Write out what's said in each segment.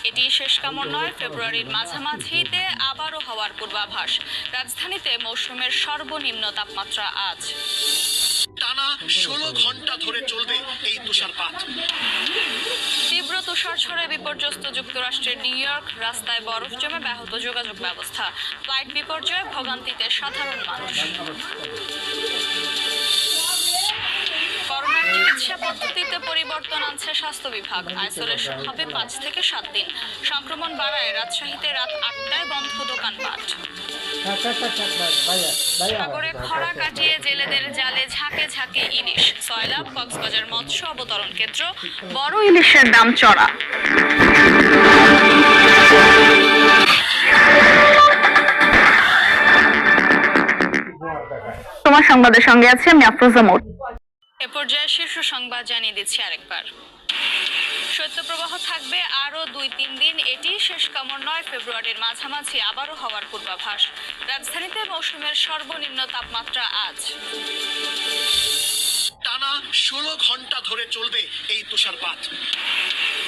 এটি শেষ কামড় নয়, ফেব্রুয়ারির মাঝামাঝিতে আবারও হওয়ার পূর্বাভাস। রাজধানীতে মৌসুমের সর্বনিম্ন তাপমাত্রা আজ। টানা 16 ঘন্টা ধরে চলবে এই তুষারপাত। তীব্র তুষারঝড়ে বিপর্যস্ত যুক্তরাষ্ট্রের নিউ ইয়র্ক, রাস্তায় বরফ জমে ব্যাহত যোগাযোগ ব্যবস্থা। ফ্লাইট বিপর্যয়ে ভোগান্তিতে সাধারণ মানুষ। করোনার চিকিৎসা পদ্ধতিতে পরিবর্তন আনছে স্বাস্থ্য বিভাগ। আইসোলেশন হবে 5 থেকে 7 দিন। সংক্রমণ বাড়ায় রাজশাহীতে রাত 8টায় বন্ধ দোকানপাট। সাগরে খরা কাটিয়ে জেলেদের জালে ঝাঁকে ঝাঁকে ইলিশ। সয়লাব কক্সবাজার মৎস্য অবতরণ কেন্দ্র। বড় ইলিশের দাম চড়া। তোমার সংবাদের সঙ্গে আছে আমি আফরোজা মোর। এ পর্যায়ে শীর্ষ সংবাদ জানিয়ে দিচ্ছি আরেকবার। শৈত্যপ্রবাহ থাকবে আরও 2-3 দিন। এটি শেষ কামড় নয়, ফেব্রুয়ারির মাঝামাঝি আবারও হওয়ার পূর্বাভাস। রাজধানীতে মৌসুমের সর্বনিম্ন তাপমাত্রা আজ। টানা 16 ঘন্টা ধরে চলবে এই তুষারপাত।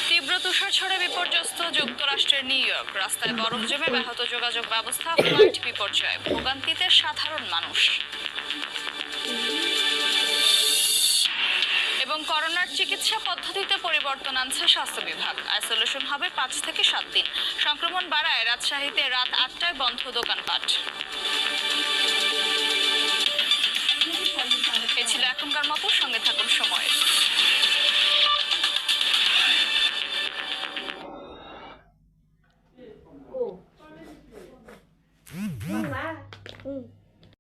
তীব্র তুষারঝড়ে বিপর্যস্ত যুক্তরাষ্ট্রের নিউ ইয়র্ক, রাস্তায় বরফ জমে ব্যাহত যোগাযোগ ব্যবস্থা। ফ্লাইট বিপর্যয়ে ভোগান্তিতে সাধারণ মানুষ। এবং করোনার চিকিৎসা পদ্ধতিতে পরিবর্তন আনছে স্বাস্থ্য বিভাগ। আইসোলেশন হবে 5 থেকে 7 দিন। সংক্রমণ বাড়ায় রাজশাহীতে রাত 8টায় বন্ধ দোকানপাট।